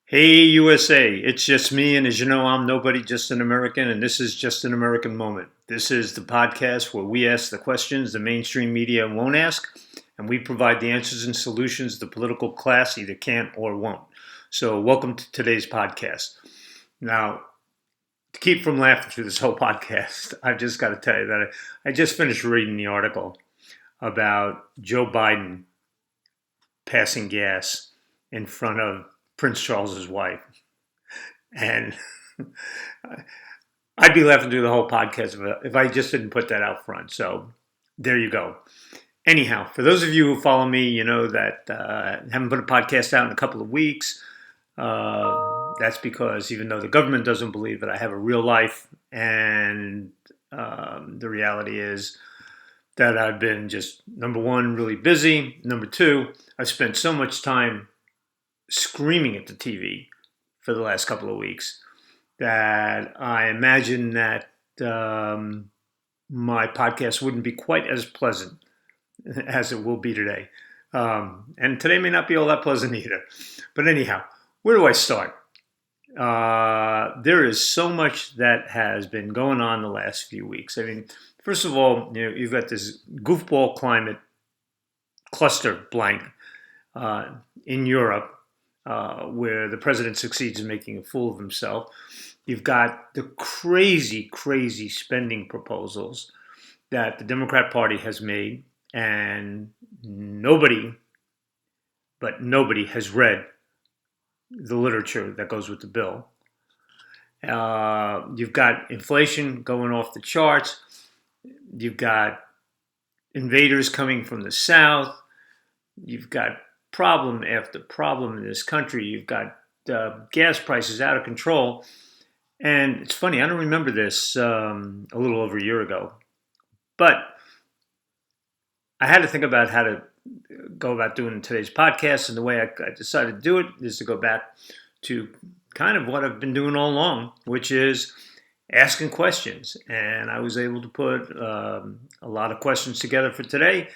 Hey USA, it's just me, and as you know, I'm nobody, just an American, and this is Just an American Moment. This is the podcast where we ask the questions the mainstream media won't ask, and we provide the answers and solutions the political class either can't or won't. So, welcome to today's podcast. Now, to keep from laughing through this whole podcast, I've just got to tell you that I just finished reading the article about Joe Biden passing gas in front of Prince Charles's wife. And I'd be laughing through the whole podcast if I just didn't put that out front. So there you go. Anyhow, for those of you who follow me, you know that I haven't put a podcast out in a couple of weeks. That's because even though the government doesn't believe it, I have a real life. And the reality is that I've been just, number one, really busy. Number two, I've spent so much time screaming at the TV for the last couple of weeks that I imagine that my podcast wouldn't be quite as pleasant as it will be today. And today may not be all that pleasant either. But anyhow, where do I start? There is so much that has been going on the last few weeks. I mean, first of all, you've got this goofball climate cluster blank in Europe, where the president succeeds in making a fool of himself. You've got the crazy, crazy spending proposals that the Democrat Party has made, and nobody has read the literature that goes with the bill. You've got inflation going off the charts. You've got invaders coming from the south. You've got problem after problem in this country. You've got gas prices out of control. And it's funny, I don't remember this a little over a year ago. But I had to think about how to go about doing today's podcast. And the way I decided to do it is to go back to kind of what I've been doing all along, which is asking questions. And I was able to put a lot of questions together for today.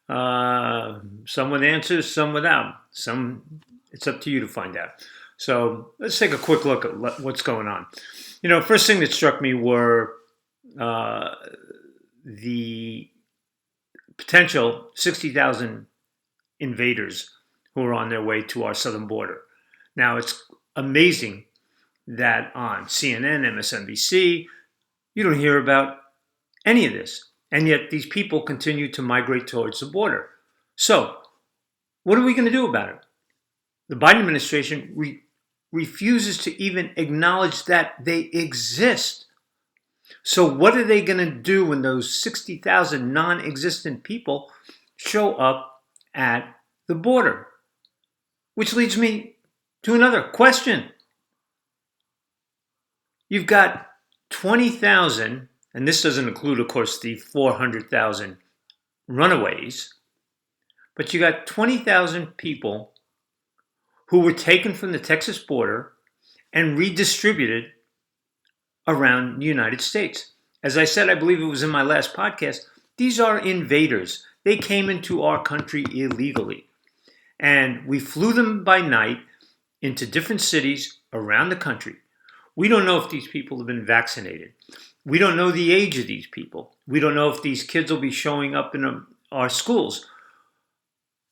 Some with answers, some without. It's up to you to find out. So let's take a quick look at what's going on. First thing that struck me were the potential 60,000 invaders who are on their way to our southern border. Now, it's amazing that on CNN, MSNBC, you don't hear about any of this. And yet these people continue to migrate towards the border. So what are we going to do about it? The Biden administration refuses to even acknowledge that they exist. So what are they going to do when those 60,000 non-existent people show up at the border? Which leads me to another question. You've got 20,000, and this doesn't include, of course, the 400,000 runaways, but you got 20,000 people who were taken from the Texas border and redistributed around the United States. As I said, I believe it was in my last podcast, these are invaders. They came into our country illegally. And we flew them by night into different cities around the country. We don't know if these people have been vaccinated. We don't know the age of these people. We don't know if these kids will be showing up in our schools.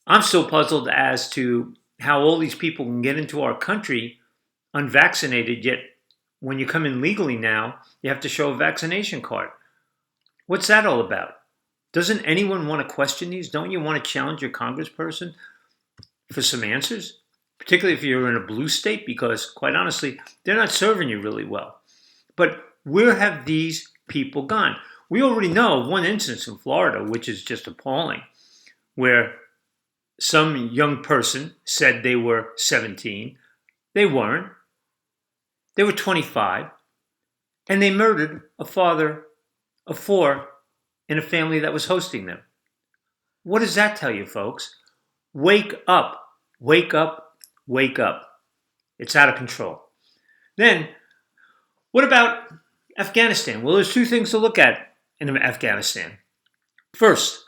I'm still puzzled as to how all these people can get into our country unvaccinated, yet when you come in legally now, you have to show a vaccination card. What's that all about? Doesn't anyone want to question these? Don't you want to challenge your congressperson for some answers? Particularly if you're in a blue state, because quite honestly, they're not serving you really well. But where have these people gone? We already know of one instance in Florida, which is just appalling, where some young person said they were 17. They weren't. They were 25. And they murdered a father of 4 in a family that was hosting them. What does that tell you, folks? Wake up. Wake up. Wake up. It's out of control. Then, what about Afghanistan? Well, there's two things to look at in Afghanistan. First,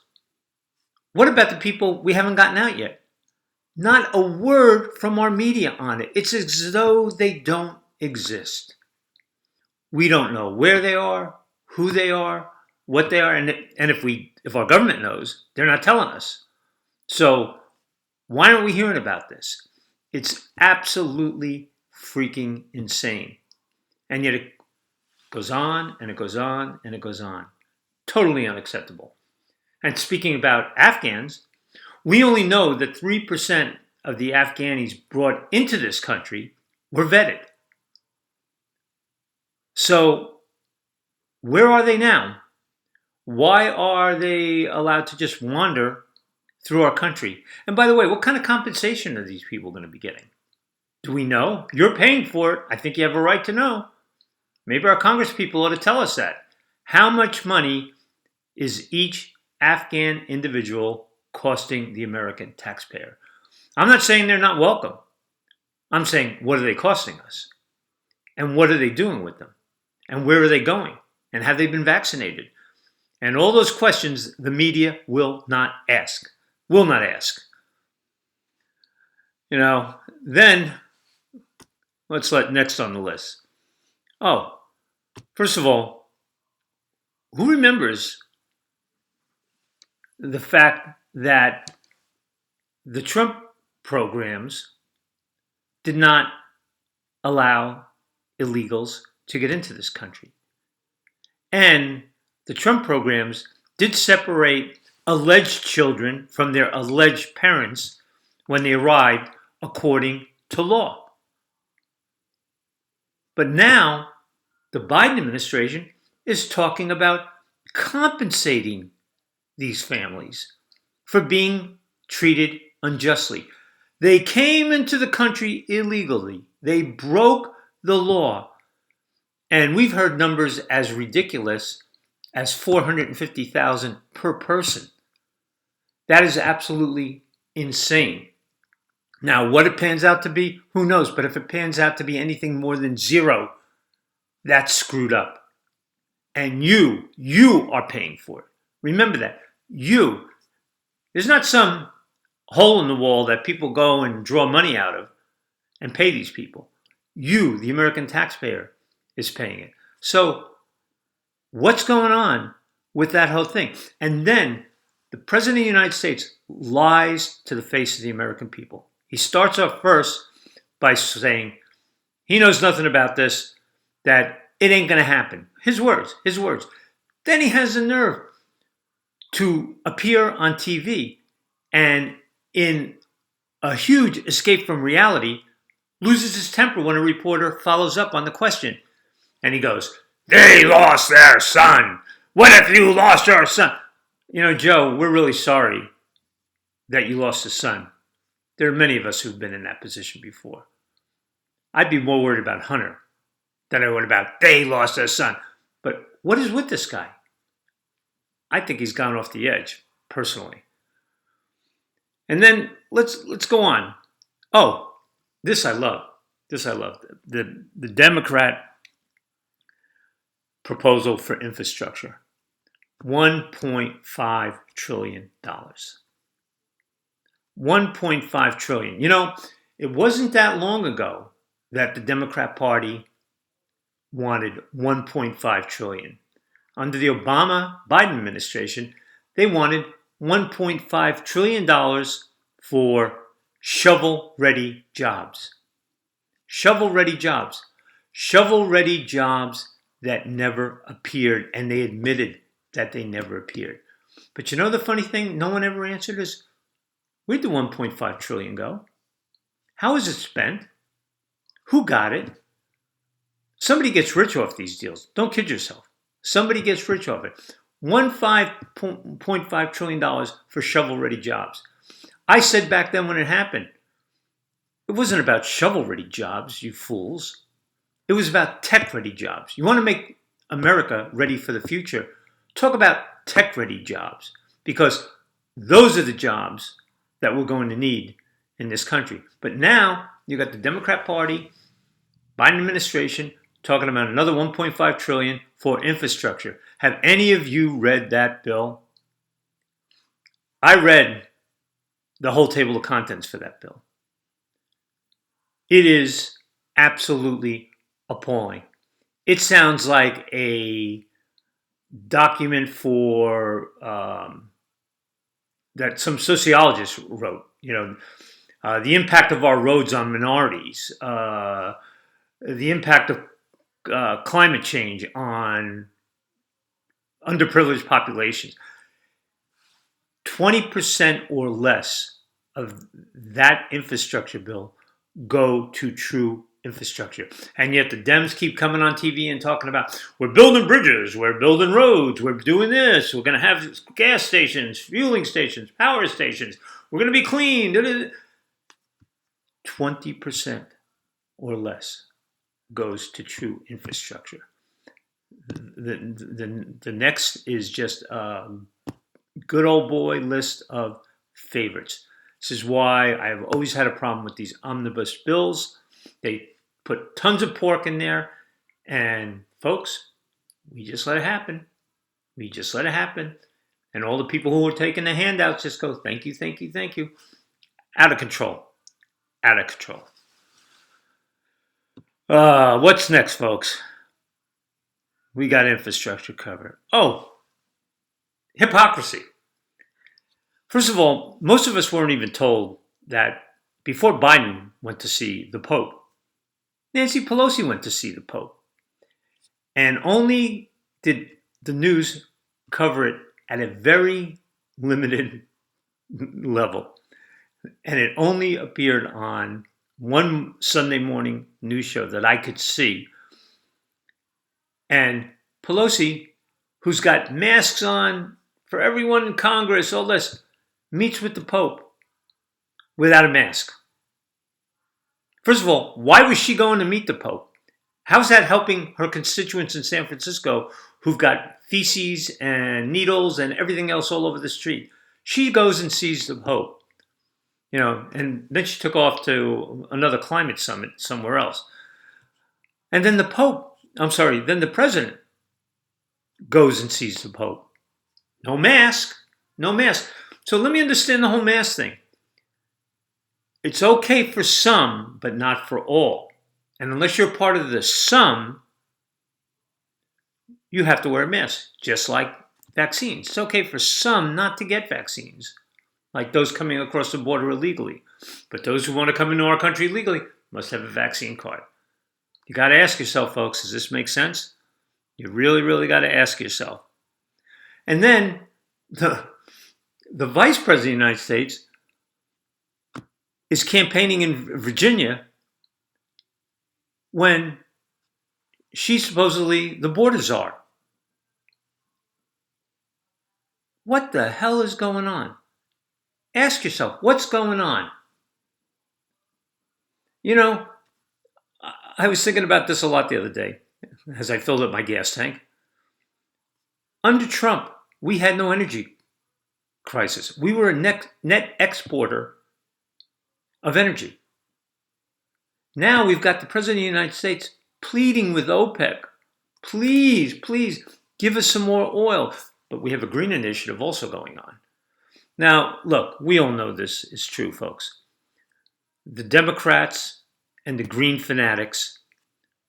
what about the people we haven't gotten out yet? Not a word from our media on it. It's as though they don't exist. We don't know where they are, who they are, what they are, and if our government knows, they're not telling us. So why aren't we hearing about this? It's absolutely freaking insane. And yet it goes on and it goes on and it goes on. Totally unacceptable. And speaking about Afghans, we only know that 3% of the Afghanis brought into this country were vetted. So where are they now? Why are they allowed to just wander through our country? And by the way, what kind of compensation are these people going to be getting? Do we know? You're paying for it. I think you have a right to know. Maybe our Congress people ought to tell us that. How much money is each Afghan individual costing the American taxpayer? I'm not saying they're not welcome. I'm saying, what are they costing us? And what are they doing with them? And where are they going? And have they been vaccinated? And all those questions the media will not ask. Will not ask. Then let's let next on the list. Oh, first of all, who remembers the fact that the Trump programs did not allow illegals to get into this country? And the Trump programs did separate alleged children from their alleged parents when they arrived according to law. But now the Biden administration is talking about compensating these families for being treated unjustly. They came into the country illegally. They broke the law. And we've heard numbers as ridiculous as 450,000 per person. That is absolutely insane. Now, what it pans out to be, who knows? But if it pans out to be anything more than zero, that's screwed up. And you are paying for it. Remember that. There's not some hole in the wall that people go and draw money out of and pay these people. You, the American taxpayer, is paying it. So what's going on with that whole thing? And then the President of the United States lies to the face of the American people. He starts off first by saying he knows nothing about this, that it ain't going to happen. His words. Then he has the nerve to appear on TV and, in a huge escape from reality, loses his temper when a reporter follows up on the question. And he goes, "They lost their son. What if you lost your son?" Joe, we're really sorry that you lost a son. There are many of us who've been in that position before. I'd be more worried about Hunter than I would about they lost their son. But what is with this guy? I think he's gone off the edge, personally. And then let's go on. Oh, this I love. The Democrat proposal for infrastructure. $1.5 trillion. $1.5 trillion. It wasn't that long ago that the Democrat Party wanted $1.5 trillion. Under the Obama-Biden administration, they wanted $1.5 trillion for shovel-ready jobs. Shovel-ready jobs. Shovel-ready jobs that never appeared, and they admitted that they never appeared. But the funny thing no one ever answered is, where'd the $1.5 trillion go? How was it spent? Who got it? Somebody gets rich off these deals. Don't kid yourself. Somebody gets rich off it. $1.5 trillion for shovel-ready jobs. I said back then when it happened, it wasn't about shovel-ready jobs, you fools. It was about tech-ready jobs. You want to make America ready for the future? Talk about tech-ready jobs, because those are the jobs that we're going to need in this country. But now you got the Democrat Party, Biden administration, talking about another $1.5 trillion for infrastructure. Have any of you read that bill? I read the whole table of contents for that bill. It is absolutely appalling. It sounds like a document for that some sociologist wrote. The impact of our roads on minorities, the impact of climate change on underprivileged populations. 20% or less of that infrastructure bill go to true infrastructure. And yet the Dems keep coming on TV and talking about, we're building bridges, we're building roads, we're doing this, we're going to have gas stations, fueling stations, power stations, we're going to be clean. 20% or less goes to true infrastructure. The next is just a good old boy list of favorites. This is why I've always had a problem with these omnibus bills. They put tons of pork in there, and folks, we just let it happen. We just let it happen. And all the people who are taking the handouts just go, thank you, thank you, thank you. Out of control. Out of control. What's next, folks? We got infrastructure covered. Oh, hypocrisy. First of all, most of us weren't even told that before Biden went to see the Pope, Nancy Pelosi went to see the Pope. And only did the news cover it at a very limited level. And it only appeared on one Sunday morning news show that I could see. And Pelosi, who's got masks on for everyone in Congress, all this, meets with the Pope without a mask. First of all, why was she going to meet the Pope? How's that helping her constituents in San Francisco who've got feces and needles and everything else all over the street? She goes and sees the Pope. And then she took off to another climate summit somewhere else. And then then the president goes and sees the Pope. No mask. So let me understand the whole mask thing. It's okay for some, but not for all. And unless you're part of the some, you have to wear a mask, just like vaccines. It's okay for some not to get vaccines, like those coming across the border illegally. But those who want to come into our country legally must have a vaccine card. You got to ask yourself, folks, does this make sense? You really, really got to ask yourself. And then the vice president of the United States is campaigning in Virginia when she's supposedly the border czar. What the hell is going on? Ask yourself, what's going on? I was thinking about this a lot the other day as I filled up my gas tank. Under Trump, we had no energy crisis. We were a net exporter of energy. Now we've got the President of the United States pleading with OPEC, please give us some more oil. But we have a green initiative also going on. Now, look, we all know this is true, folks. The Democrats and the green fanatics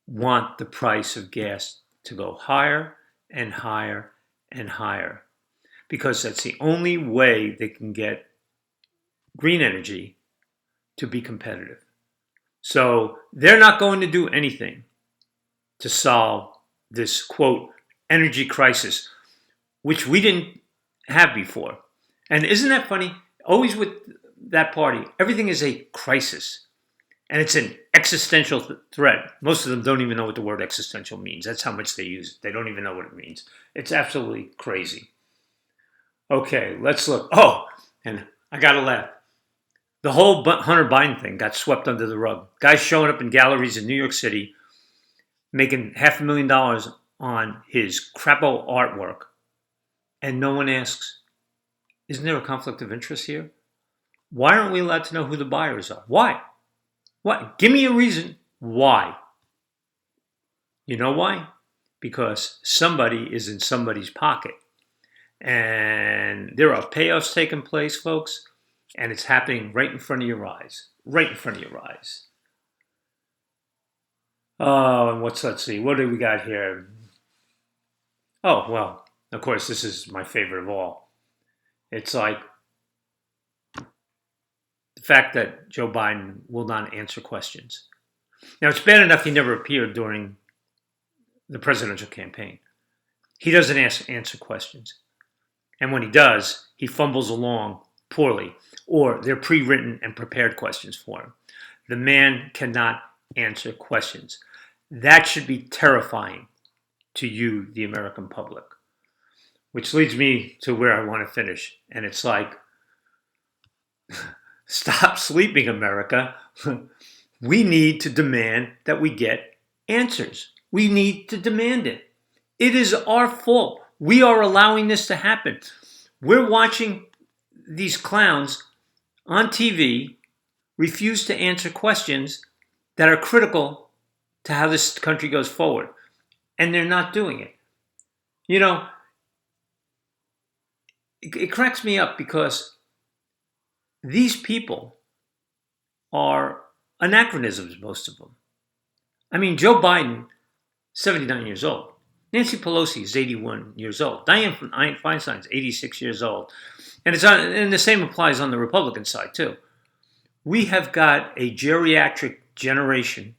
want the price of gas to go higher and higher and higher, because that's the only way they can get green energy to be competitive. So they're not going to do anything to solve this, quote, energy crisis, which we didn't have before. And isn't that funny? Always with that party, everything is a crisis. And it's an existential threat. Most of them don't even know what the word existential means. That's how much they use it. They don't even know what it means. It's absolutely crazy. Okay, let's look. Oh, and I got to laugh. The whole Hunter Biden thing got swept under the rug. Guys showing up in galleries in New York City, making $500,000 on his crapo artwork. And no one asks, isn't there a conflict of interest here? Why aren't we allowed to know who the buyers are? Why? What? Give me a reason why. You know why? Because somebody is in somebody's pocket. And there are payoffs taking place, folks, And it's happening right in front of your eyes. Right in front of your eyes. Oh, and let's see. What do we got here? Oh, well, of course, this is my favorite of all. It's like the fact that Joe Biden will not answer questions. Now, it's bad enough he never appeared during the presidential campaign. He doesn't answer questions. And when he does, he fumbles along poorly, or they're pre-written and prepared questions for him. The man cannot answer questions. That should be terrifying to you, the American public. Which leads me to where I want to finish. And it's like, stop sleeping, America. We need to demand that we get answers. We need to demand it. It is our fault. We are allowing this to happen. We're watching these clowns on TV refuse to answer questions that are critical to how this country goes forward. And they're not doing it. You know, it cracks me up because these people are anachronisms, most of them. I mean, Joe Biden, 79 years old. Nancy Pelosi is 81 years old. Dianne Feinstein is 86 years old. And the same applies on the Republican side, too. We have got a geriatric generation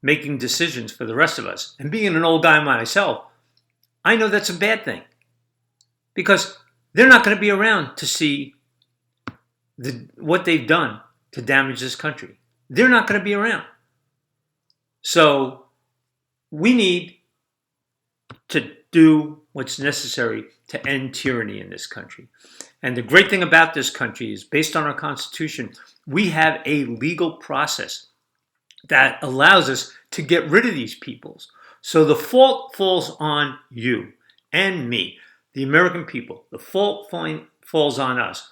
making decisions for the rest of us. And being an old guy myself, I know that's a bad thing. Because they're not going to be around to see what they've done to damage this country. They're not going to be around. So we need to do what's necessary to end tyranny in this country. And the great thing about this country is, based on our Constitution, we have a legal process that allows us to get rid of these peoples. So the fault falls on you and me, the American people. The fault falls on us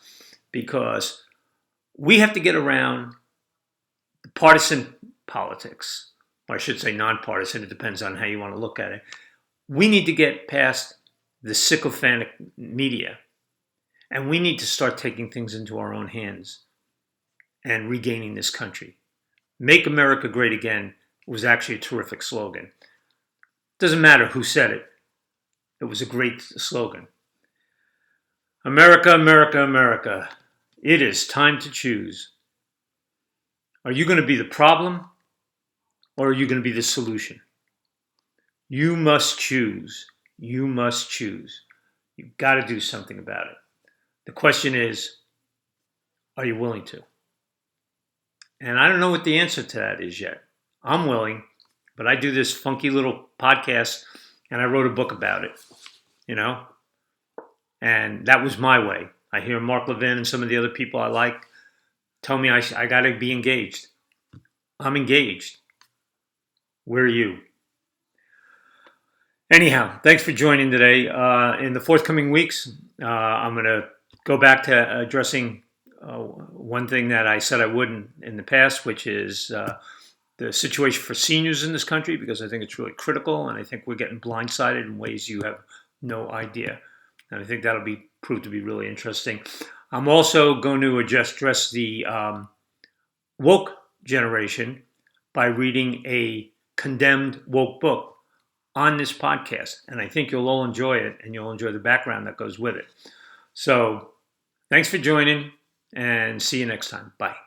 because we have to get around the partisan politics, or I should say nonpartisan. It depends on how you want to look at it. We need to get past the sycophantic media, and we need to start taking things into our own hands and regaining this country. Make America Great Again was actually a terrific slogan. Doesn't matter who said it. It was a great slogan. America, America, America. It is time to choose. Are you going to be the problem, or are you going to be the solution? You must choose. You must choose. You've got to do something about it. The question is, are you willing to? And I don't know what the answer to that is yet. I'm willing, but I do this funky little podcast, and I wrote a book about it, you know? And that was my way. I hear Mark Levin and some of the other people I like tell me I got to be engaged. I'm engaged. Where are you? Anyhow, thanks for joining today. In the forthcoming weeks, I'm going to go back to addressing one thing that I said I would in the past, which is the situation for seniors in this country, because I think it's really critical, and I think we're getting blindsided in ways you have no idea. And I think that'll prove to be really interesting. I'm also going to address the woke generation by reading a condemned woke book on this podcast. And I think you'll all enjoy it, and you'll enjoy the background that goes with it. So thanks for joining, and see you next time. Bye.